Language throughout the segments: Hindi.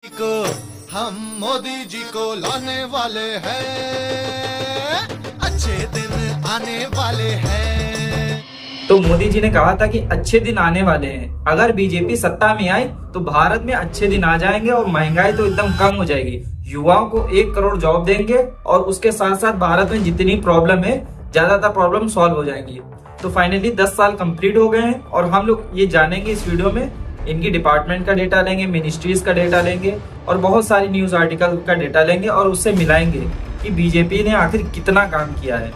को हम मोदी जी को लाने वाले हैं, अच्छे दिन आने वाले हैं। तो मोदी जी ने कहा था कि अच्छे दिन आने वाले हैं। अगर बीजेपी सत्ता में आए तो भारत में अच्छे दिन आ जाएंगे और महंगाई तो एकदम कम हो जाएगी। युवाओं को 1 करोड़ जॉब देंगे और उसके साथ साथ भारत में जितनी प्रॉब्लम है ज्यादातर प्रॉब्लम सॉल्व हो जाएंगी। तो फाइनली 10 साल कंप्लीट हो गए हैं और हम लोग ये जानेंगे इस वीडियो में। इनकी डिपार्टमेंट का डेटा लेंगे, मिनिस्ट्रीज का डेटा लेंगे और बहुत सारी न्यूज आर्टिकल का डेटा लेंगे और उससे मिलाएंगे कि बीजेपी ने आखिर कितना काम किया है।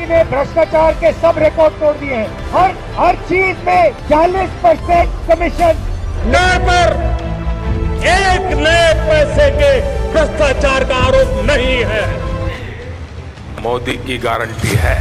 ने भ्रष्टाचार के सब रिकॉर्ड तोड़ दिए हैं। हर चीज में 40% कमीशन। नए पर एक नए पैसे के भ्रष्टाचार का आरोप नहीं है। मोदी की गारंटी है।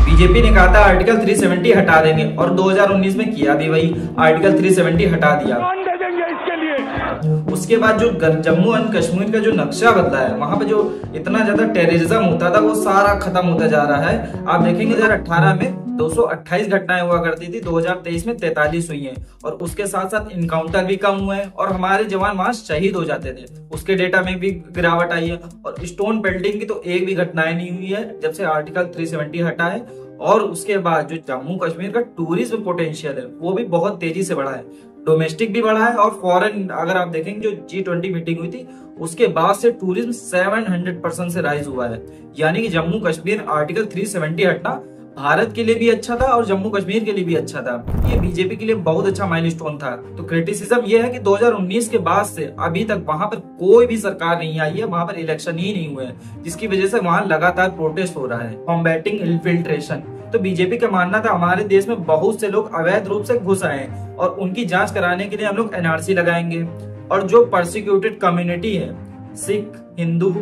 बीजेपी ने कहा था आर्टिकल 370 हटा देंगे और 2019 में किया भी वही, आर्टिकल 370 हटा दिया। दे देंगे इसके लिए। उसके बाद जो जम्मू एंड कश्मीर का जो नक्शा बदला है, वहां पे जो इतना ज्यादा टेररिज्म होता था वो सारा खत्म होता जा रहा है। आप देखेंगे 2018 में 228 घटनाएं हुआ करती थी, 2023 में 43 हुई हैं और उसके साथ साथ इनकाउंटर भी कम हुए हैं और हमारे जवान वहां शहीद हो जाते थे, उसके डेटा में भी गिरावट आई है। और स्टोन बिल्डिंग की तो एक भी घटनाएं नहीं हुई है जब से आर्टिकल 370 हटा है। और उसके बाद जो जम्मू कश्मीर का टूरिज्म पोटेंशियल है वो भी बहुत तेजी से बढ़ा है, डोमेस्टिक भी बढ़ा है और फॉरेन। अगर आप देखेंगे जो G20 मीटिंग हुई थी उसके बाद से टूरिज्म 700% से राइज हुआ है। यानी कि जम्मू कश्मीर आर्टिकल 370 हटना भारत के लिए भी अच्छा था और जम्मू कश्मीर के लिए भी अच्छा था। ये बीजेपी के लिए बहुत अच्छा माइलस्टोन था। तो क्रिटिसिज्म ये है कि 2019 के बाद से अभी तक वहां पर कोई भी सरकार नहीं आई है, वहां पर इलेक्शन ही नहीं हुए हैं, जिसकी वजह से वहां लगातार प्रोटेस्ट हो रहा है। कॉम्बैटिंग इन्फिल्ट्रेशन, तो बीजेपी का मानना था हमारे देश में बहुत से लोग अवैध रूप से घुस आए हैं और उनकी जांच कराने के लिए हम लोग NRC लगाएंगे। और जो परसिक्यूटेड कम्युनिटी है, सिख, हिंदू,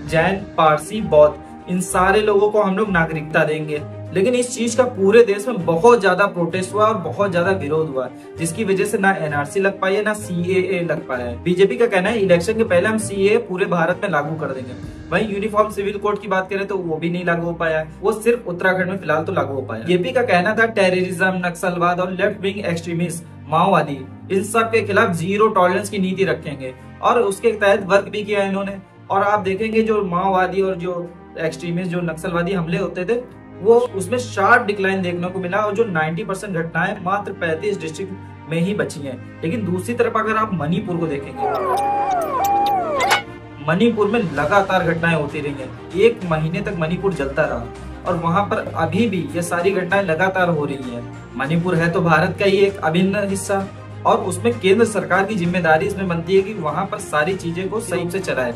जैन, पारसी, बौद्ध, इन सारे लोगों को हम लोग नागरिकता देंगे। लेकिन इस चीज का पूरे देश में बहुत ज्यादा प्रोटेस्ट हुआ और बहुत ज्यादा विरोध हुआ, जिसकी वजह से ना NRC लग पाई है ना CAA लग पाया है। बीजेपी का कहना है इलेक्शन के पहले हम CAA पूरे भारत में लागू कर देंगे। वहीं यूनिफॉर्म सिविल कोड की बात करें तो वो भी नहीं लागू हो पाया है, वो सिर्फ उत्तराखंड में फिलहाल तो लागू हो पाया। बीजेपी का कहना था टेररिज्म, नक्सलवाद और लेफ्ट विंग एक्सट्रीमिस्ट, माओवादी, इन सब के खिलाफ जीरो टॉलरेंस की नीति रखेंगे और उसके तहत वर्क भी किया इन्होंने। और आप देखेंगे जो माओवादी और जो एक्सट्रीमिस्ट, जो नक्सलवादी हमले होते थे वो उसमें शार्प डिक्लाइन देखने को मिला और जो 90% घटनाएं मात्र 35 डिस्ट्रिक्ट में ही बची हैं। लेकिन दूसरी तरफ अगर आप मणिपुर को देखेंगे, मणिपुर में लगातार घटनाएं होती रही हैं, 1 महीने तक मणिपुर जलता रहा और वहां पर अभी भी ये सारी घटनाएं लगातार हो रही हैं। मणिपुर है तो भारत का ही एक अभिन्न हिस्सा और उसमें केंद्र सरकार की जिम्मेदारी इसमें बनती है कि वहां पर सारी चीजें को सही से चलाए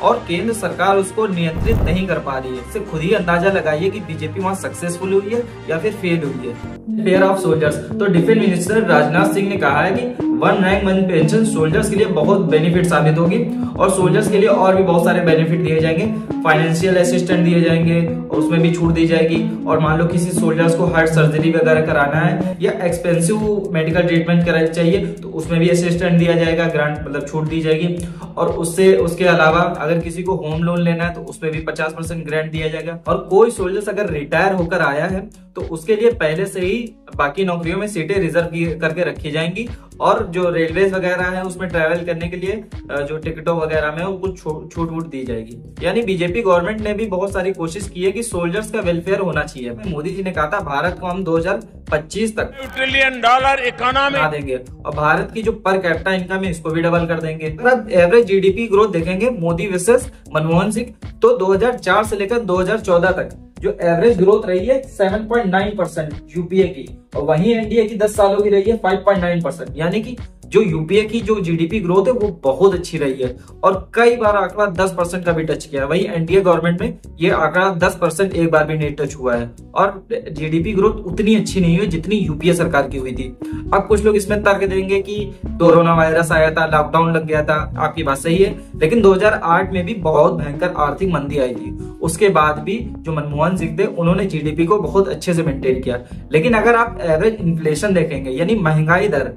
और केंद्र सरकार उसको नियंत्रित नहीं कर पा रही है। इससे खुद ही अंदाजा लगाइए कि बीजेपी वहां सक्सेसफुल हुई है या फिर फेल हुई है। फेयर ऑफ सोल्जर्स, तो डिफेंस मिनिस्टर राजनाथ सिंह ने कहा है कि 1 रैंक 1 पेंशन सोल्जर्स के लिए बहुत बेनिफिट साबित होगी और सोल्जर्स के लिए और भी बहुत सारे बेनिफिट दिए जाएंगे। फाइनेंशियल असिस्टेंट दिए जाएंगे और उसमें भी छूट दी जाएगी। और मान लो किसी सोल्जर्स को हार्ट सर्जरी वगैरह कराना है या एक्सपेंसिव मेडिकल ट्रीटमेंट कराना चाहिए तो उसमें भी असिस्टेंट दिया जाएगा, ग्रांट मतलब छूट दी जाएगी। और उसके अलावा अगर किसी को होम लोन लेना है तो उसमें भी 50% ग्रांट दिया जाएगा। और कोई सोल्जर्स अगर रिटायर होकर आया है तो उसके लिए पहले से ही बाकी नौकरियों में सीटें रिजर्व करके रखी जाएंगी और जो रेलवे वगैरह है उसमें ट्रैवल करने के लिए जो टिकटों वगैरह में उनको छूट वूट दी जाएगी। यानी बीजेपी गवर्नमेंट ने भी बहुत सारी कोशिश की है कि सोल्जर्स का वेलफेयर होना चाहिए। मोदी जी ने कहा था भारत को हम 2025 तक $2 ट्रिलियन इकोनॉमी बना देंगे और भारत की जो पर कैपिटा इनकम है इसको भी डबल कर देंगे। एवरेज GDP ग्रोथ देखेंगे मोदी वर्सेस मनमोहन सिंह, तो 2004 से लेकर 2014 तक जो एवरेज ग्रोथ रही है 7.9% यूपीए की और वहीं एनडीए की 10 सालों की रही है 5.9%। यानी कि जो यूपीए की जो GDP ग्रोथ है वो बहुत अच्छी रही है और कई बार आंकड़ा 10% का भी टच किया है। वही एनडीए गवर्नमेंट में ये आंकड़ा 10% एक बार भी नहीं टच हुआ है और GDP ग्रोथ उतनी अच्छी नहीं हुई जितनी यूपीए सरकार की हुई थी। अब कुछ लोग इसमें तर्क देंगे कि कोरोना वायरस आया था, लॉकडाउन लग गया था, आपकी बात सही है, लेकिन 2008 में भी बहुत भयंकर आर्थिक मंदी आई थी। उसके बाद भी जो मनमोहन सिंह थे उन्होंने GDP को बहुत अच्छे से मेंटेन किया। लेकिन अगर आप एवरेज इन्फ्लेशन देखेंगे यानी महंगाई दर,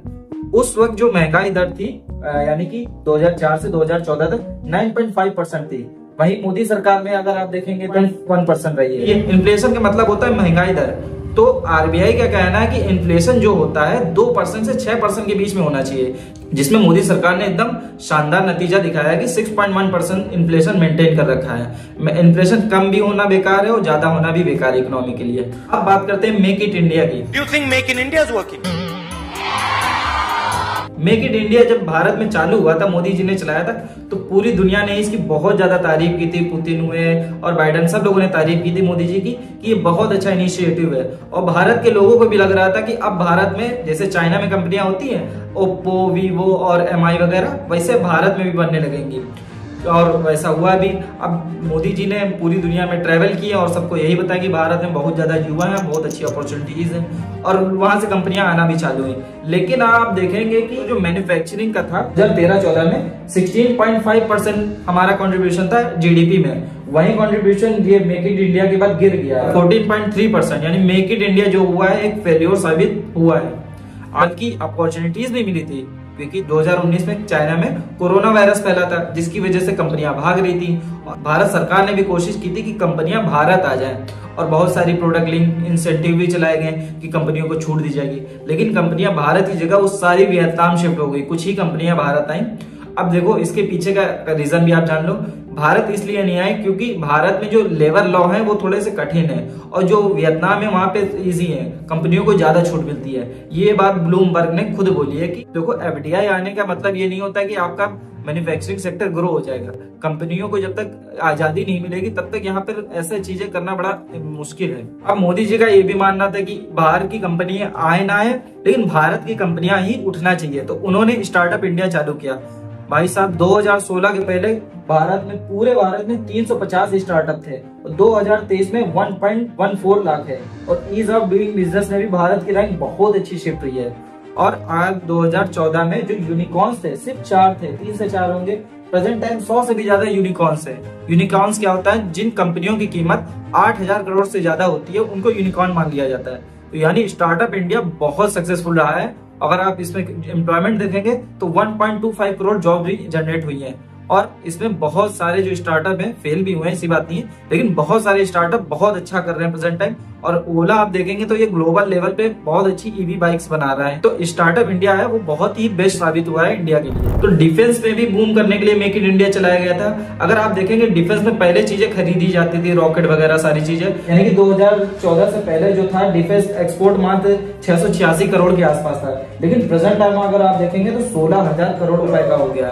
उस वक्त जो महंगाई दर थी यानी कि 2004 से 2014 तक 9.5% थी। वहीं मोदी सरकार में अगर आप देखेंगे 1% रही है। ये इन्फ्लेशन का मतलब होता है महंगाई दर। तो आरबीआई का कहना है कि इन्फ्लेशन जो होता है 2% से 6% के बीच में होना चाहिए, जिसमें मोदी सरकार ने एकदम शानदार नतीजा दिखाया है कि 6.1% इन्फ्लेशन मेंटेन कर रखा है। इन्फ्लेशन कम भी होना बेकार है और ज्यादा होना भी बेकार है इकोनॉमी के लिए। अब बात करते हैं मेक इट इंडिया की। Do you think Make in India is working? Make it India जब भारत में चालू हुआ था, मोदी जी ने चलाया था, तो पूरी दुनिया ने इसकी बहुत ज्यादा तारीफ की थी। पुतिन हुए और बाइडेन, सब लोगों ने तारीफ की थी मोदी जी की कि ये बहुत अच्छा इनिशिएटिव है। और भारत के लोगों को भी लग रहा था कि अब भारत में जैसे चाइना में कंपनियां होती हैं, ओप्पो, वीवो और एमआई वगैरह, वैसे भारत में भी बनने लगेंगी। और वैसा हुआ भी। अब मोदी जी ने पूरी दुनिया में ट्रैवल किया और सबको यही बताया कि भारत में बहुत ज्यादा युवा है, बहुत अच्छी अपॉर्चुनिटीज हैं और वहां से कंपनियां आना भी चालू हुई। लेकिन आप देखेंगे कि जो मैन्युफैक्चरिंग का था, जब 13-14 में 16.5% हमारा कंट्रीब्यूशन था जीडीपी में, वही कंट्रीब्यूशन ये मेक इन इंडिया के बाद गिर गया 14.3%। यानी मेक इन इंडिया जो हुआ है एक फेल्योर साबित हुआ है। आज की अपॉर्चुनिटीज भी मिली थी क्योंकि 2019 में चाइना में कोरोना वायरस फैला था, जिसकी वजह से कंपनियां भाग रही थी और भारत सरकार ने भी कोशिश की थी कि कंपनियां भारत आ जाएं और बहुत सारी प्रोडक्ट लिंक इंसेंटिव भी चलाए गए कि कंपनियों को छूट दी जाएगी। लेकिन कंपनियां भारत की जगह वो सारी वियतनाम शिफ्ट हो गई, कुछ ही कंपनियां भारत आई। अब देखो इसके पीछे का रीजन भी आप जान लो। भारत इसलिए नहीं आए क्योंकि भारत में जो लेबर लॉ है वो थोड़े से कठिन है और जो वियतनाम है वहां पे इजी है, कंपनियों को ज्यादा छूट मिलती है। ये बात ब्लूमबर्ग ने खुद बोली है कि देखो एफडीआई आने का मतलब ये नहीं होता कि आपका मैन्युफैक्चरिंग सेक्टर ग्रो हो जाएगा। कंपनियों को जब तक आजादी नहीं मिलेगी तब तक यहाँ पर ऐसे चीजें करना बड़ा मुश्किल है। अब मोदी जी का ये भी मानना था कि बाहर की कंपनियां आए ना आए, लेकिन भारत की कंपनियां ही उठना चाहिए, तो उन्होंने स्टार्टअप इंडिया चालू किया। भाई साहब 2016 के पहले भारत में, पूरे भारत में 350 स्टार्टअप थे और 2023 में 1.14 लाख है और ईज ऑफ डूइंग बिजनेस में भी भारत की रैंक बहुत अच्छी शिफ्ट हुई है। और आज 2014 में जो यूनिकॉर्न्स थे सिर्फ 4 थे, 3 से 4 होंगे। प्रेजेंट टाइम 100 से भी ज्यादा यूनिकॉर्न्स है। यूनिकॉर्न्स क्या होता है? जिन कंपनियों की कीमत 8,000 करोड़ से ज्यादा होती है उनको यूनिकॉर्न मान लिया जाता है। तो यानी स्टार्टअप इंडिया बहुत सक्सेसफुल रहा है। अगर आप इसमें एम्प्लॉयमेंट देखेंगे तो 1.25 करोड़ जॉब भी जनरेट हुई है और इसमें बहुत सारे जो स्टार्टअप हैं फेल भी हुए हैं, ऐसी बात नहीं है, लेकिन बहुत सारे स्टार्टअप बहुत अच्छा कर रहे हैं प्रेजेंट टाइम। और ओला आप देखेंगे तो ये ग्लोबल लेवल पे बहुत अच्छी ईवी बाइक्स बना रहा है। तो स्टार्टअप इंडिया है वो बहुत ही बेस्ट साबित हुआ है इंडिया के लिए। तो डिफेंस में भी बूम करने के लिए मेक इन इंडिया चलाया गया था। अगर आप देखेंगे डिफेंस में पहले चीजें खरीदी जाती थी, रॉकेट वगैरह सारी चीजें, यानी कि 2014 से पहले जो था डिफेंस एक्सपोर्ट मात्र 686 करोड़ के आसपास था, लेकिन प्रेजेंट टाइम में अगर आप देखेंगे तो 16,000 करोड़ रुपए का हो गया।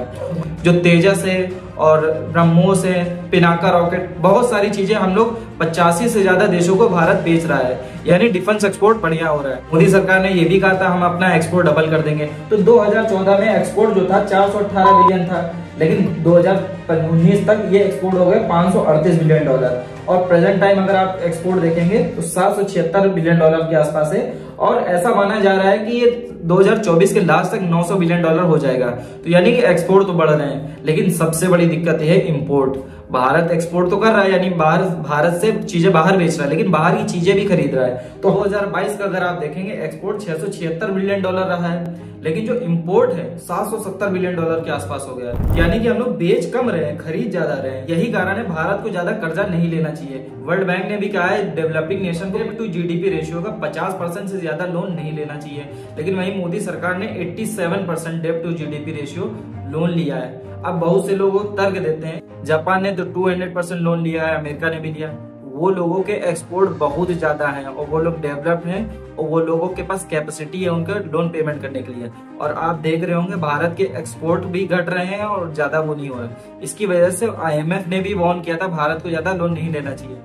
जो तेजस है और ब्रह्मोस है, पिनाका रॉकेट, बहुत सारी चीजें हम लोग 85 से ज्यादा देशों को भारत बेच रहा है, यानी डिफेंस एक्सपोर्ट बढ़िया हो रहा है। मोदी सरकार ने ये भी कहा था हम अपना एक्सपोर्ट डबल कर देंगे। तो 2014 में एक्सपोर्ट जो था 418 बिलियन था, लेकिन 2019 तक ये एक्सपोर्ट हो गए 538 बिलियन डॉलर और प्रेजेंट टाइम अगर आप एक्सपोर्ट देखेंगे तो 776 बिलियन डॉलर के आसपास है और ऐसा माना जा रहा है कि ये 2024 के लास्ट तक 900 बिलियन डॉलर हो जाएगा। तो यानी कि एक्सपोर्ट तो बढ़ रहे हैं, लेकिन सबसे बड़ी दिक्कत है इंपोर्ट। भारत एक्सपोर्ट तो कर रहा है, यानी भारत से चीजें बाहर बेच रहा है, लेकिन बाहर की चीजें भी खरीद रहा है। तो 2022 का अगर आप देखेंगे एक्सपोर्ट 676 बिलियन डॉलर रहा है, लेकिन जो इंपोर्ट है 770 बिलियन डॉलर के आसपास हो गया है। यानी कि हम लोग बेच कम रहे हैं, खरीद ज्यादा रहे हैं। यही कारण है भारत को ज्यादा कर्जा नहीं लेना चाहिए। वर्ल्ड बैंक ने भी कहा है डेवलपिंग नेशन को टू जीडीपी रेशियो का 50% से ज्यादा लोन नहीं लेना चाहिए, लेकिन वही मोदी सरकार ने 87% डेब्ट टू जीडीपी रेशियो लोन लिया है। अब बहुत से लोग तर्क देते हैं, जापान ने तो 200% लोन लिया है, अमेरिका ने भी लिया। वो लोगों के एक्सपोर्ट बहुत ज्यादा हैं और वो लोग डेवलप्ड हैं और वो लोगों के पास कैपेसिटी है उनका लोन पेमेंट करने के लिए। और आप देख रहे होंगे भारत के एक्सपोर्ट भी घट रहे हैं और ज्यादा वो नहीं हो रहा है। इसकी वजह से IMF ने भी वार्न किया था भारत को ज्यादा लोन नहीं लेना चाहिए।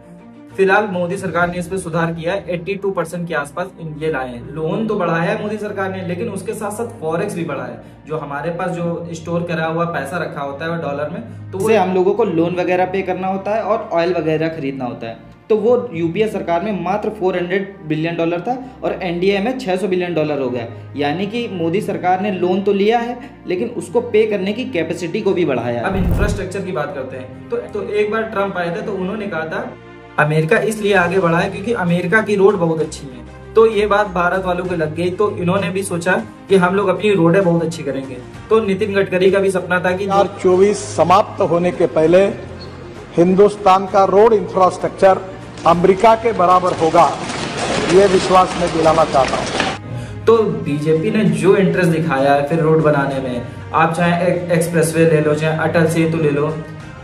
फिलहाल मोदी सरकार ने इस पे सुधार किया है, 82% के आसपास ये लाए हैं। लोन तो बढ़ाया है मोदी सरकार ने, लेकिन उसके साथ साथ फॉरेक्स भी बढ़ा है। जो हमारे पास जो स्टोर करा हुआ पैसा रखा होता है डॉलर में, तो वो हम लोगों को लोन वगैरह पे करना होता है और ऑयल वगैरह खरीदना होता है। तो वो यूपीए सरकार में मात्र 400 बिलियन डॉलर था और एनडीए में 600 बिलियन डॉलर हो गया। यानी कि मोदी सरकार ने लोन तो लिया है, लेकिन उसको पे करने की कैपेसिटी को भी बढ़ाया है। अब इंफ्रास्ट्रक्चर की बात करते हैं तो एक बार ट्रम्प आए थे तो उन्होंने कहा था अमेरिका इसलिए आगे बढ़ा है क्योंकि अमेरिका की रोड बहुत अच्छी है। तो ये बात भारत वालों को लग गई, तो इन्होंने भी सोचा कि हम लोग अपनी रोडें बहुत अच्छी करेंगे। तो नितिन गडकरी का भी सपना था कि 2024 समाप्त होने के पहले हिंदुस्तान का रोड इंफ्रास्ट्रक्चर अमेरिका के बराबर होगा। ये विश्वास मैं दिलाना चाहता हूँ। तो बीजेपी ने जो इंटरेस्ट दिखाया है फिर रोड बनाने में, आप चाहे एक्सप्रेसवे ले लो, चाहे अटल सेतु ले लो,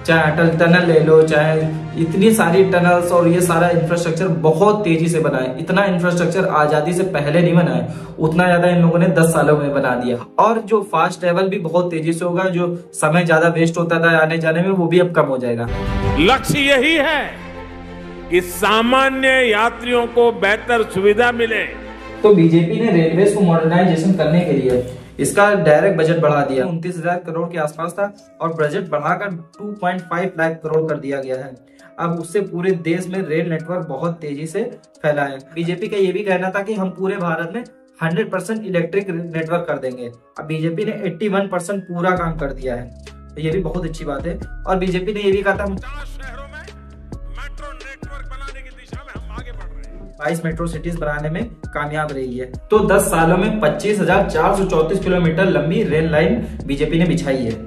चाहे अटल टनल ले लो, चाहे इतनी सारी टनल्स और ये सारा इंफ्रास्ट्रक्चर बहुत तेजी से बना है। इतना इंफ्रास्ट्रक्चर आजादी से पहले नहीं बना है, उतना ज्यादा इन लोगों ने 10 सालों में बना दिया। और जो फास्ट ट्रेवल भी बहुत तेजी से होगा, जो समय ज्यादा वेस्ट होता था आने जाने में वो भी अब कम हो जाएगा। लक्ष्य यही है कि सामान्य यात्रियों को बेहतर सुविधा मिले। तो बीजेपी ने रेलवे को मॉडर्नाइजेशन करने के लिए इसका डायरेक्ट बजट बढ़ा दिया। 29,000 करोड़ के आसपास था और बजट बढ़ाकर 2.5 लाख करोड़ कर दिया गया है। अब उससे पूरे देश में रेल नेटवर्क बहुत तेजी से फैला है। बीजेपी का ये भी कहना था कि हम पूरे भारत में 100% इलेक्ट्रिक नेटवर्क कर देंगे। अब बीजेपी ने 81% पूरा काम कर दिया है, तो ये भी बहुत अच्छी बात है। और बीजेपी ने ये भी कहा था 22 मेट्रो सिटीज बनाने में कामयाब रही है। तो 10 सालों में 25,434 किलोमीटर लंबी रेल लाइन बीजेपी ने बिछाई है।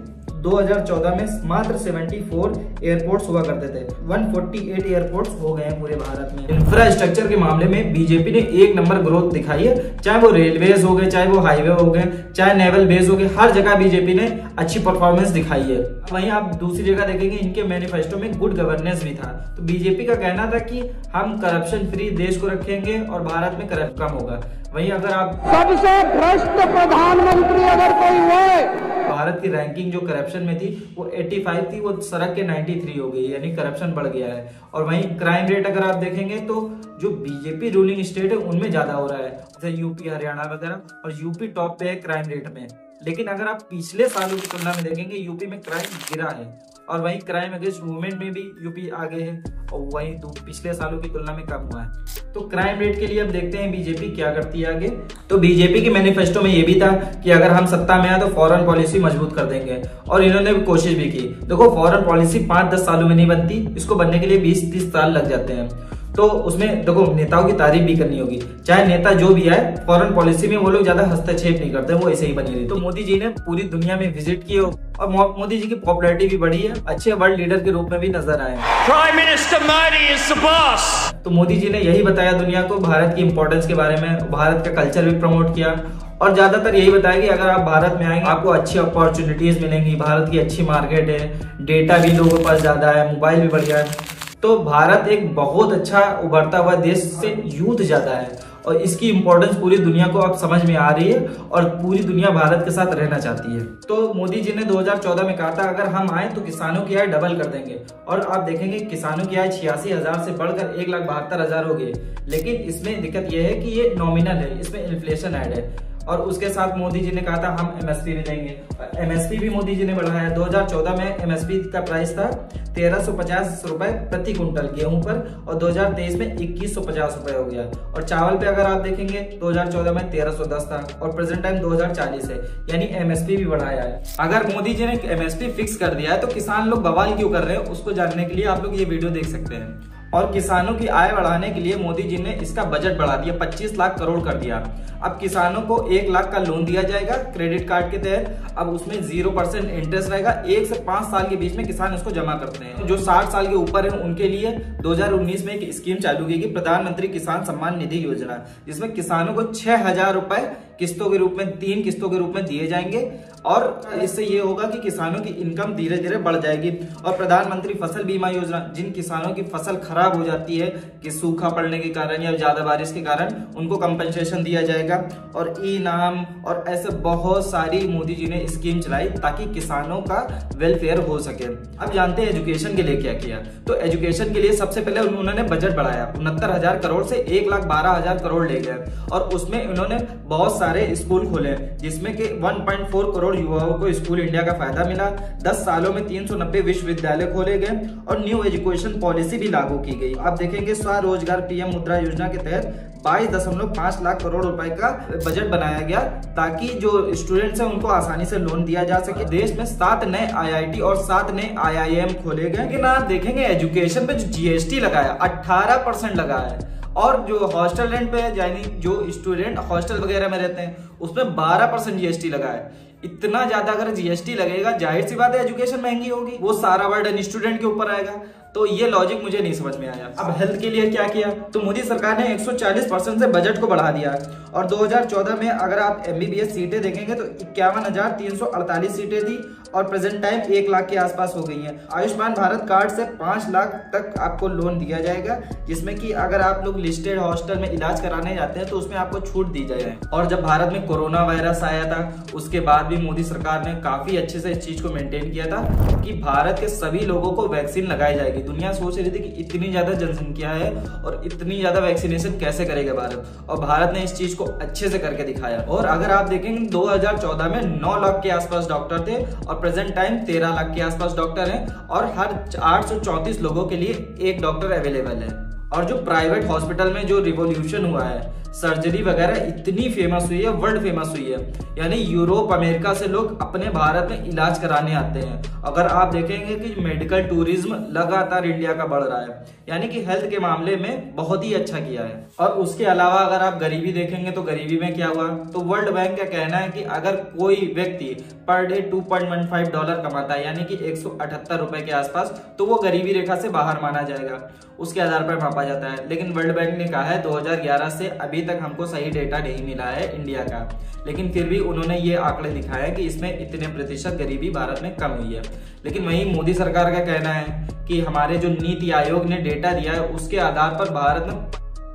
2014 में मात्र 74 एयरपोर्ट्स हुआ करते थे, 148 एयरपोर्ट्स हो गए हैं पूरे भारत में। इंफ्रास्ट्रक्चर के मामले में बीजेपी ने एक नंबर ग्रोथ दिखाई है, चाहे वो रेलवेज हो गए, चाहे वो हाईवे हो गए, चाहे नेवल बेस हो गए, हर जगह बीजेपी ने अच्छी परफॉर्मेंस दिखाई है। वहीं आप दूसरी जगह देखेंगे इनके मैनिफेस्टो में गुड गवर्नेंस भी था। तो बीजेपी का कहना था कि हम करप्शन फ्री देश को रखेंगे और भारत में करप्शन कम होगा। वहीं अगर आप सबसे भ्रष्ट प्रधानमंत्री अगर कोई हुए, भारत की रैंकिंग जो करप्शन में थी वो 85 थी, वो सड़क के 93 हो गई, यानी करप्शन बढ़ गया है। और वहीं क्राइम रेट अगर आप देखेंगे तो जो बीजेपी रूलिंग स्टेट है उनमें ज्यादा हो रहा है, जैसे यूपी, हरियाणा वगैरह, और यूपी टॉप पे है क्राइम रेट में। लेकिन अगर आप पिछले सालों की तुलना में देखेंगे यूपी में क्राइम गिरा है, और वहीं क्राइम अगेंस्ट वुमेन में भी यूपी आगे है, और वहीं पिछले सालों की तुलना में कम हुआ है। तो क्राइम रेट के लिए अब देखते हैं बीजेपी क्या करती है आगे। तो बीजेपी के मैनिफेस्टो में ये भी था कि अगर हम सत्ता में आए तो फॉरेन पॉलिसी मजबूत कर देंगे, और इन्होंने भी कोशिश भी की। देखो फॉरेन पॉलिसी 5-10 सालों में नहीं बनती, इसको बनने के लिए 20-30 साल लग जाते हैं। तो उसमें देखो नेताओं की तारीफ भी करनी होगी, चाहे नेता जो भी आए, फॉरेन पॉलिसी में वो लोग ज्यादा हस्तक्षेप नहीं करते, वो ऐसे ही बनी रही। तो मोदी जी ने पूरी दुनिया में विजिट की और मोदी जी की पॉपुलैरिटी भी बढ़ी है, अच्छे वर्ल्ड लीडर के रूप में भी नजर आए। Prime minister Modi is the boss. तो मोदी जी ने यही बताया दुनिया को भारत की इंपॉर्टेंस के बारे में, भारत का कल्चर भी प्रमोट किया, और ज्यादातर यही बताया कि अगर आप भारत में आएंगे आपको अच्छी अपॉर्चुनिटीज मिलेंगी, भारत की अच्छी मार्केट है, डेटा भी लोगों के पास ज्यादा है, मोबाइल भी बढ़िया है। तो भारत एक बहुत अच्छा उभरता हुआ देश से यूथ ज्यादा है, और इसकी इंपॉर्टेंस पूरी दुनिया को अब समझ में आ रही है, और पूरी दुनिया भारत के साथ रहना चाहती है। तो मोदी जी ने 2014 में कहा था अगर हम आए तो किसानों की आय डबल कर देंगे, और आप देखेंगे किसानों की आय 86,000 से बढ़कर 1,72,000 हो गई। लेकिन इसमें दिक्कत यह है कि ये नॉमिनल है, इसमें इन्फ्लेशन ऐड है। और उसके साथ मोदी जी ने कहा था हम एमएसपी भी देंगे, एमएसपी भी मोदी जी ने बढ़ाया। 2014 में एमएसपी का प्राइस था 1,350 रुपए प्रति कुंटल गेहूं पर, और 2023 में 2,150 रुपए हो गया। और चावल पे अगर आप देखेंगे 2014 में 1,310 था, और प्रेजेंट टाइम 2040 है, यानी एमएसपी भी बढ़ाया है। अगर मोदी जी ने एमएसपी फिक्स कर दिया है तो किसान लोग बवाल क्यों कर रहे हैं, उसको जानने के लिए आप लोग ये वीडियो देख सकते हैं। और किसानों की आय बढ़ाने के लिए मोदी जी ने इसका बजट बढ़ा दिया, 25 लाख करोड़ कर दिया। अब किसानों को 1 लाख का लोन दिया जाएगा क्रेडिट कार्ड के तहत। अब उसमें 0% इंटरेस्ट रहेगा, 1 से 5 साल के बीच में किसान उसको जमा करते हैं। जो 60 साल के ऊपर है उनके लिए 2019 में एक स्कीम चालू की गई, प्रधानमंत्री किसान सम्मान निधि योजना, जिसमें किसानों को 6,000 रुपए किस्तों के रूप में, 3 किस्तों के रूप में दिए जाएंगे, और इससे ये होगा कि किसानों की इनकम धीरे धीरे बढ़ जाएगी। और प्रधानमंत्री फसल बीमा योजना, जिन किसानों की फसल खराब हो जाती है कि सूखा पड़ने के कारण या ज्यादा बारिश के कारण, उनको कंपनसेशन दिया जाएगा। और ई नाम और ऐसे बहुत सारी मोदी जी ने स्कीम चलाई ताकि किसानों का वेलफेयर हो सके। अब जानते हैं एजुकेशन के लिए क्या किया। तो एजुकेशन के लिए सबसे पहले उन्होंने बजट बढ़ाया, 69,000 करोड़ से 1,12,000 करोड़ ले गए, और उसमें उन्होंने बहुत सारे स्कूल खोले, जिसमें कि 1.4 करोड़ युवाओं को स्कूल इंडिया का फायदा मिला। 10 सालों में 390 विश्वविद्यालय खोले गए, और न्यू एजुकेशन पॉलिसी भी लागू की गई। आप देखेंगे स्वरोजगार पीएम मुद्रा योजना के तहत 22.5 लाख करोड़ रुपए का बजट बनाया गया, ताकि जो स्टूडेंट्स हैं उनको आसानी से लोन दिया जा सके। देश में 7 नए IIT और 7 नए IIM खोले गए। लेकिन आप देखेंगे एजुकेशन पे जो GST लगाया 18% लगा है, और जो हॉस्टल रेंट पे यानी जो स्टूडेंट हॉस्टल वगैरह में रहते हैं उसमें 12% GST लगा है। इतना ज्यादा अगर GST लगेगा, जाहिर सी बात है एजुकेशन महंगी होगी, वो सारा बर्डन स्टूडेंट के ऊपर आएगा। तो ये लॉजिक मुझे नहीं समझ में आया। अब हेल्थ के लिए क्या किया, तो मोदी सरकार ने 140% से बजट को बढ़ा दिया और 2014 में अगर आप MBBS सीटें देखेंगे तो 51,348 सीटें थी और प्रेजेंट टाइम 1 लाख के आसपास हो गई हैं। आयुष्मान भारत कार्ड से 5 लाख तक आपको लोन दिया जाएगा, जिसमें कि अगर आप लोग लिस्टेड हॉस्टल में इलाज कराने जाते हैं तो उसमें आपको छूट दी जाए। और जब भारत में कोरोना वायरस आया था उसके बाद भी मोदी सरकार ने काफी अच्छे से इस चीज को मेंटेन किया था कि भारत के सभी लोगों को वैक्सीन लगाई जाएगी। दुनिया सोच रही थी कि इतनी ज्यादा जनसंख्या है और इतनी ज्यादा वैक्सीनेशन कैसे करेगा भारत, और भारत ने इस चीज को अच्छे से करके दिखाया। और अगर आप देखेंगे 2014 में 9 लाख के आसपास डॉक्टर थे और प्रेजेंट टाइम 13 लाख के आसपास डॉक्टर हैं और हर 834 लोगों के लिए एक डॉक्टर अवेलेबल है। और जो प्राइवेट हॉस्पिटल में जो रिवॉल्यूशन हुआ है, सर्जरी वगैरह इतनी फेमस हुई है, वर्ल्ड फेमस हुई है, यानी यूरोप अमेरिका से लोग अपने भारत में इलाज कराने आते हैं। अगर आप देखेंगे कि मेडिकल टूरिज्म लगातार इंडिया का बढ़ रहा है, यानी कि हेल्थ के मामले में बहुत ही अच्छा किया है। और उसके अलावा अगर आप गरीबी देखेंगे तो गरीबी में क्या हुआ, तो वर्ल्ड बैंक का कहना है कि अगर कोई व्यक्ति पर डे $2.15 कमाता है, यानी कि 178 रुपए के आसपास, तो वो गरीबी रेखा से बाहर माना जाएगा, उसके आधार पर मापा जाता है। लेकिन वर्ल्ड बैंक ने कहा है 2011 से अभी तक हमको सही डेटा नहीं मिला है इंडिया का, लेकिन फिर भी उन्होंने ये आंकड़े दिखाए कि इसमें इतने प्रतिशत गरीबी भारत में कम हुई है। लेकिन वहीं मोदी सरकार का कहना है कि हमारे जो नीति आयोग ने डेटा दिया है उसके आधार पर भारत में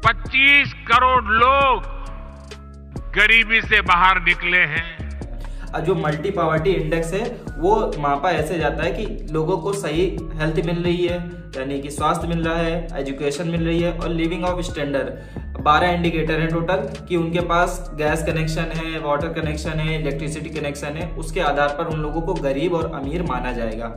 25 करोड़ लोग गरीबी से बाहर निकले हैं। जो मल्टी पॉवर्टी इंडेक्स है वो मापा ऐसे जाता है कि लोगों को सही हेल्थ मिल रही है, यानी कि स्वास्थ्य मिल रहा है, एजुकेशन मिल रही है और लिविंग ऑफ स्टैंडर्ड। 12 इंडिकेटर है टोटल कि उनके पास गैस कनेक्शन है, वाटर कनेक्शन है, इलेक्ट्रिसिटी कनेक्शन है, उसके आधार पर उन लोगों को गरीब और अमीर माना जाएगा।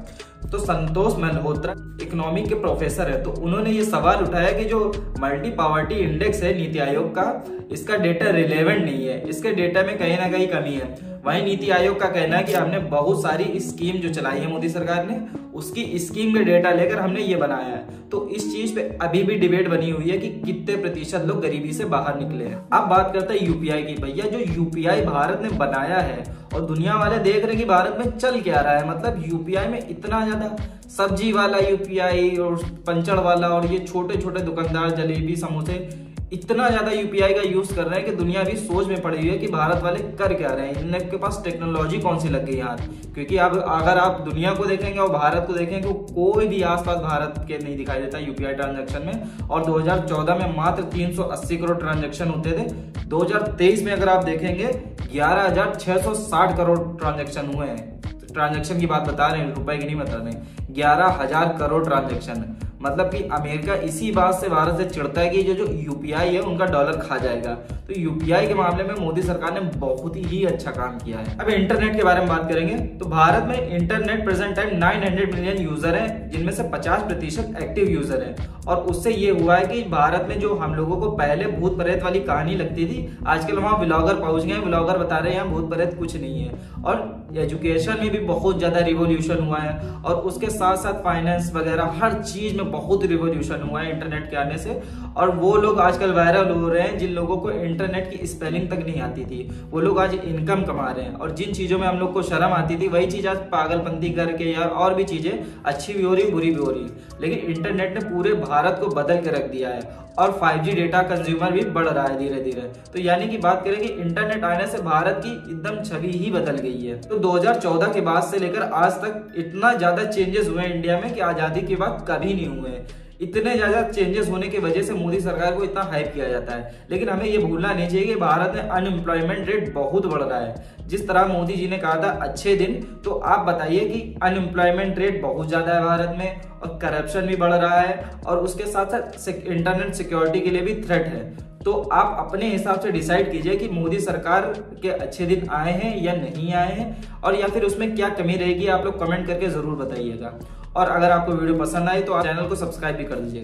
तो संतोष मल्होत्रा इकोनॉमिक के प्रोफेसर है, तो उन्होंने ये सवाल उठाया कि जो मल्टी पॉवर्टी इंडेक्स है नीति आयोग का, इसका डेटा रिलेवेंट नहीं है, इसके डेटा में कहीं ना कहीं कमी है। वहीं नीति आयोग का कहना है कि हमने बहुत सारी स्कीम जो चलाई है मोदी सरकार ने, उसकी स्कीम के डेटा लेकर हमने ये बनाया है। तो इस चीज पे अभी भी डिबेट बनी हुई है कि कितने प्रतिशत लोग गरीबी से बाहर निकले हैं। अब बात करते हैं यूपीआई की। भैया जो यूपीआई भारत ने बनाया है और दुनिया वाले देख रहे हैं कि भारत में चल क्या रहा है, मतलब यूपीआई में इतना ज्यादा सब्जी वाला यूपीआई और पंचड़ वाला और ये छोटे छोटे दुकानदार जलेबी समोसे इतना ज्यादा यूपीआई का यूज कर रहे हैं कि दुनिया भी सोच में पड़ी हुई है कि भारत वाले कर क्या रहे हैं, इनके पास टेक्नोलॉजी कौन सी लग गई यार। क्योंकि अब अगर आप दुनिया को देखेंगे और भारत को देखेंगे तो कोई भी आसपास भारत के नहीं दिखाई देता यूपीआई ट्रांजैक्शन में। और 2014 में मात्र 380 करोड़ ट्रांजैक्शन होते थे। 2023 में अगर आप देखेंगे 11,660 करोड़ ट्रांजैक्शन हुए हैं। ट्रांजैक्शन की बात बता रहे हैं, रुपए की नहीं बता रहे हैं। 11,000 करोड़ ट्रांजैक्शन, मतलब कि अमेरिका इसी बात से भारत से चिढ़ता है कि जो यूपीआई है उनका डॉलर खा जाएगा। तो यूपीआई के मामले में मोदी सरकार ने बहुत ही अच्छा काम किया है। अब इंटरनेट के बारे में बात करेंगे तो भारत में internet present time 900 million user हैं, जिनमें से 50% एक्टिव यूजर हैं। और उससे ये हुआ है कि भारत में जो हम लोगों को पहले भूत प्रेत वाली कहानी लगती थी, आजकल वहां ब्लॉगर पहुंच गए, ब्लॉगर बता रहे हैं यहाँ भूत प्रेत कुछ नहीं है। और एजुकेशन में भी बहुत ज्यादा रिवॉल्यूशन हुआ है और उसके साथ साथ फाइनेंस वगैरह हर चीज में बहुत रिवॉल्यूशन हुआ है इंटरनेट के आने से। और वो लोग आजकल वायरल हो रहे हैं जिन लोगों को इंटरनेट की स्पेलिंग तक नहीं आती थी, वो लोग आज इनकम कमा रहे हैं। और जिन चीजों में हम लोग को शर्म आती थी वही चीज आज पागलपंती करके या और भी चीजें अच्छी भी हो रही बुरी भी हो रही। लेकिन इंटरनेट ने पूरे भारत को बदल के रख दिया है और 5G डेटा कंज्यूमर भी बढ़ रहा है धीरे धीरे। तो यानी कि बात करें कि इंटरनेट आने से भारत की एकदम छवि ही बदल गई है। तो 2014 के बाद से लेकर आज तक इतना ज्यादा चेंजेस हुए इंडिया में कि आजादी के बाद कभी नहीं हुए। इतने ज्यादा चेंजेस होने की वजह से मोदी सरकार को इतना हाइप किया जाता है। लेकिन हमें ये भूलना नहीं चाहिए कि भारत में अनएम्प्लॉयमेंट रेट बहुत बढ़ रहा है। जिस तरह मोदी जी ने कहा था अच्छे दिन, तो आप बताइए कि अनएम्प्लॉयमेंट रेट बहुत ज्यादा है भारत में और करप्शन भी बढ़ रहा है और उसके साथ साथ इंटरनेट सिक्योरिटी के लिए भी थ्रेट है। तो आप अपने हिसाब से डिसाइड कीजिए कि मोदी सरकार के अच्छे दिन आए हैं या नहीं आए हैं, और या फिर उसमें क्या कमी रहेगी, आप लोग कमेंट करके जरूर बताइएगा। और अगर आपको वीडियो पसंद आई तो आप चैनल को सब्सक्राइब भी कर दीजिए।